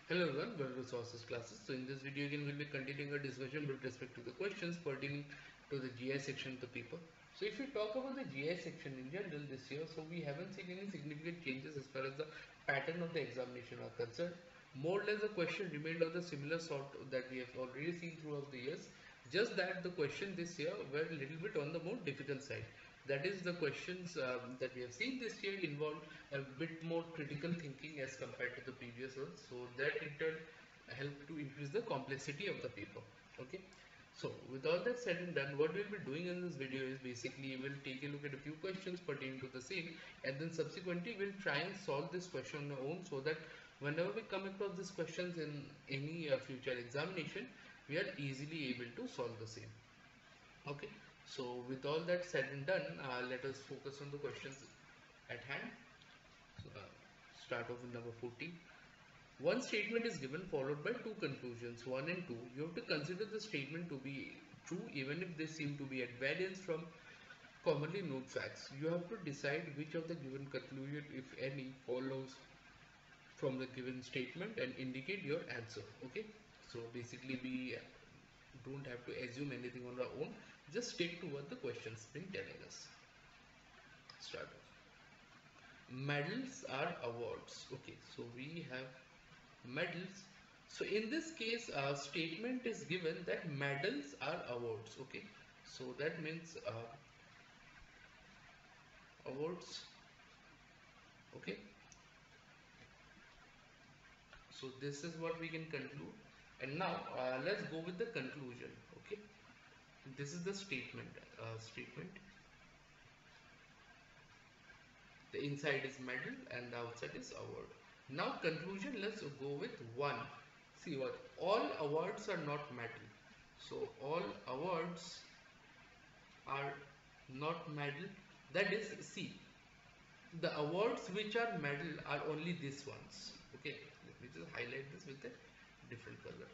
Hello everyone, welcome to Sources classes. So in this video again we'll be continuing our discussion with respect to the questions pertaining to the GI section of the paper. So if we talk about the GI section in general this year, so we haven't seen any significant changes as far as the pattern of the examination are concerned. More or less the question remained of the similar sort that we have already seen throughout the years. Just that the question this year were a little bit on the more difficult side. That is, the questions that we have seen this year involve a bit more critical thinking as compared to the previous ones. So that in turn help to increase the complexity of the paper. Okay. So with all that said and done, what we'll be doing in this video is basically we'll take a look at a few questions pertaining to the same, and then subsequently we'll try and solve this question on our own, so that whenever we come across these questions in any future examination, we are easily able to solve the same. Okay, so with all that said and done, let us focus on the questions at hand. So, start off with number 14. One statement is given followed by two conclusions, 1 and 2. You have to consider the statement to be true even if they seem to be at variance from commonly known facts. You have to decide which of the given conclusion, if any, follows from the given statement and indicate your answer. Okay, so basically we don't have to assume anything on our own, just stick to what the question's been telling us. Start off. Medals are awards. Okay, so we have medals. So in this case a statement is given that medals are awards. Okay, so that means awards. Okay, so this is what we can conclude, and now let's go with the conclusion. Okay, this is the statement. The inside is medal and the outside is award. Now conclusion, let's go with one. See what, all awards are not medal. So all awards are not medal. That is, see, the awards which are medal are only these ones. Okay, let me just highlight this with a different color.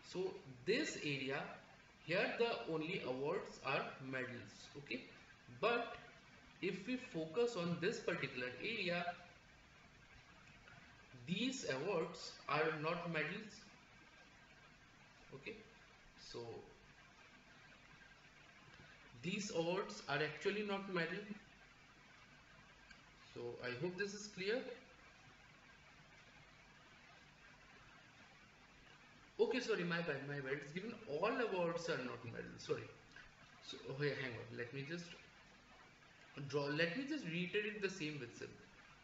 So this area here, the only awards are medals. Okay, but if we focus on this particular area, these awards are not medals. Okay, so these awards are actually not medal. So I hope this is clear. Okay, sorry, my bad, it's given all awards are not medal, sorry. So okay, hang on, let me just reiterate the same with Sim.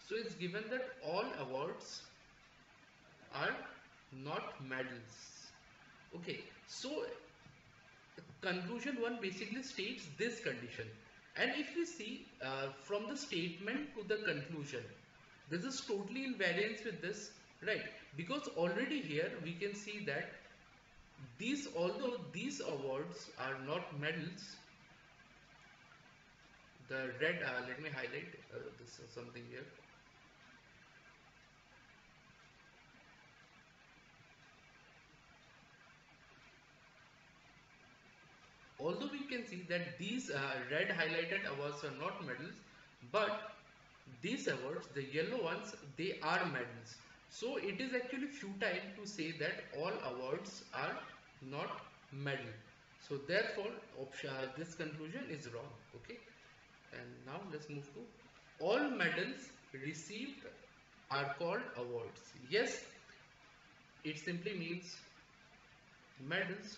So it's given that all awards are not medals. Okay, so conclusion 1 basically states this condition, and if we see from the statement to the conclusion, this is totally in variance with this, right? Because already here we can see that these, although these awards are not medals, the red, let me highlight this is something here. Although we can see that these red highlighted awards are not medals, but these awards, the yellow ones, they are medals. So it is actually futile to say that all awards are not medal. So therefore this conclusion is wrong. Okay, and now let's move to all medals received are called awards. Yes, it simply means medals.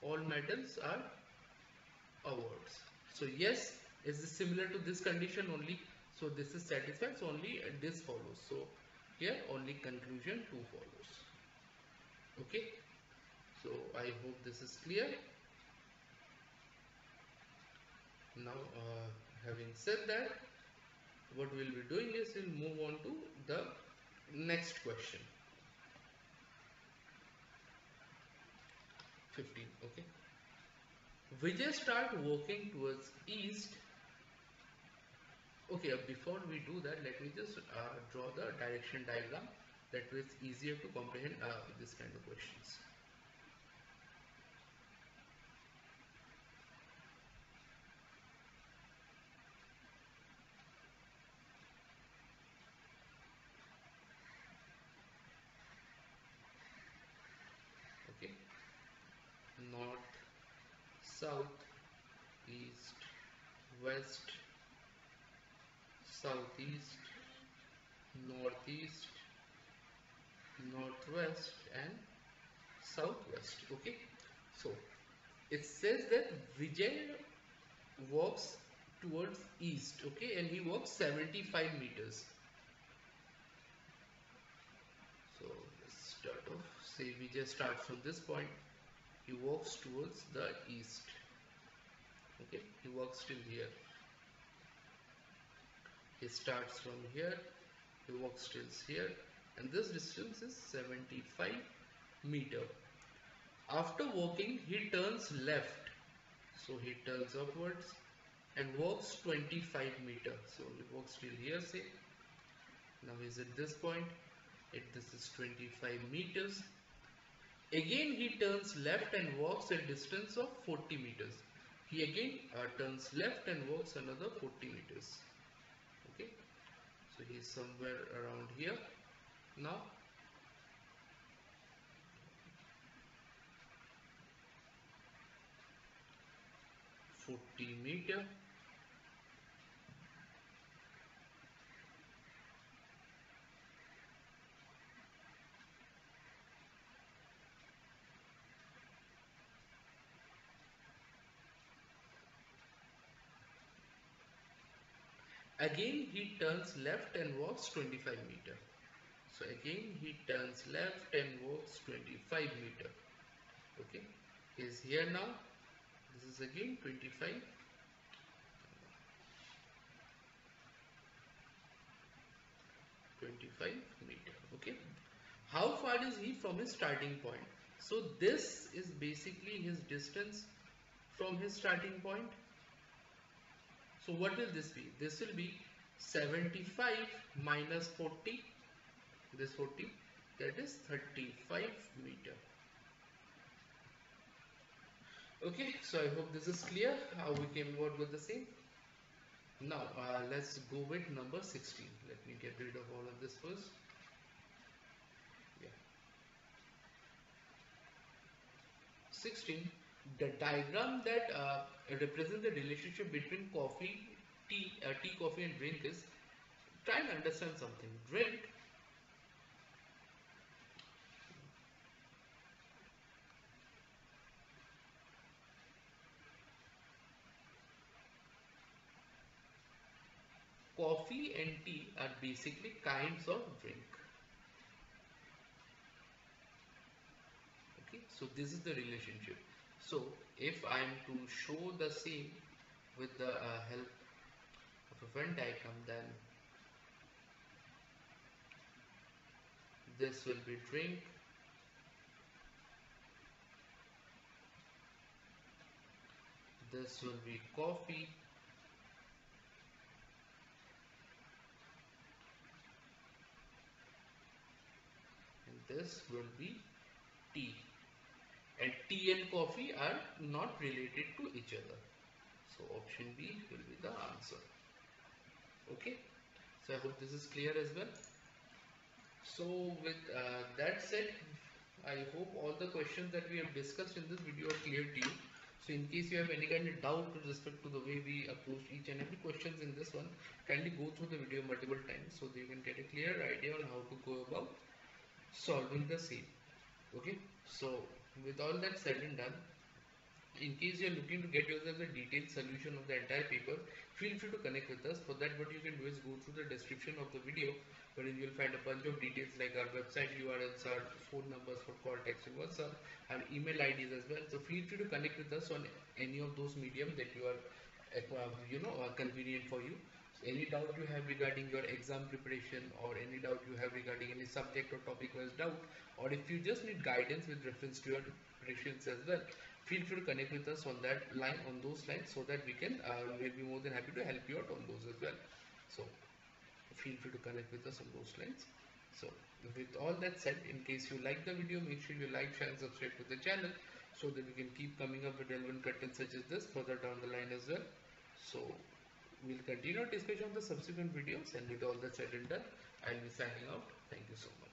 All medals are awards. So yes is similar to this condition only. So this is satisfied. So only this follows. So here only conclusion 2 follows. Okay. So I hope this is clear. Now having said that, what we'll be doing is we'll move on to the next question. 15. Okay. Vijay start walking towards east. Okay, before we do that, let me just draw the direction diagram. That way it's easier to comprehend this kind of questions. north, south, east, west, southeast, northeast, northwest and southwest. Okay, so it says that Vijay walks towards east, okay, and he walks 75 meters. So let's start off. Say Vijay starts from this point, he walks towards the east. Okay, he walks till here. He starts from here, he walks till here, and this distance is 75 meter. After walking, he turns left. So he turns upwards and walks 25 meter. So he walks till here, say. Now he's at this point. This is 25 meters. Again he turns left and walks a distance of 40 meters. He again turns left and walks another 40 meters. Okay. So he's somewhere around here now. meter. Again he turns left and walks 25 meter. So again he turns left and walks 25 meter. Okay, he's here now. This is again 25. 25 meter. Okay, how far is he from his starting point? So this is basically his distance from his starting point. So what will this be? This will be 75 minus 40. This 40, that is 35 meter. Okay, so I hope this is clear how we came about with the same. Now let's go with number 16. Let me get rid of all of this first. Yeah. 16. The diagram that represents the relationship between tea, coffee and drink is, try and understand something. Drink coffee and tea are basically kinds of drink. Okay, so this is the relationship. So if I am to show the same with the help of a Venn diagram, then this will be drink, this will be coffee, and this will be tea. And tea and coffee are not related to each other. So option B will be the answer. Okay, so I hope this is clear as well. So with that said, I hope all the questions that we have discussed in this video are clear to you. So in case you have any kind of doubt with respect to the way we approach each and every questions in this one, kindly go through the video multiple times so that you can get a clear idea on how to go about solving the same. Okay, so with all that said and done, in case you are looking to get yourself a detailed solution of the entire paper, feel free to connect with us. For that, what you can do is go through the description of the video, wherein you will find a bunch of details like our website URLs, our phone numbers for call, text and WhatsApp, and email IDs as well. So feel free to connect with us on any of those mediums that you are convenient for you. So any doubt you have regarding your exam preparation, or any doubt you have regarding any subject or topic wise doubt, or if you just need guidance with reference to your preparations as well, feel free to connect with us on that line, on those lines, so that we can we'll be more than happy to help you out on those as well. So feel free to connect with us on those lines. So with all that said, in case you like the video, make sure you like, share and subscribe to the channel, so that we can keep coming up with relevant content such as this further down the line as well. So we'll continue our discussion on the subsequent videos, and with all that said and done, I'll be signing out. Thank you so much.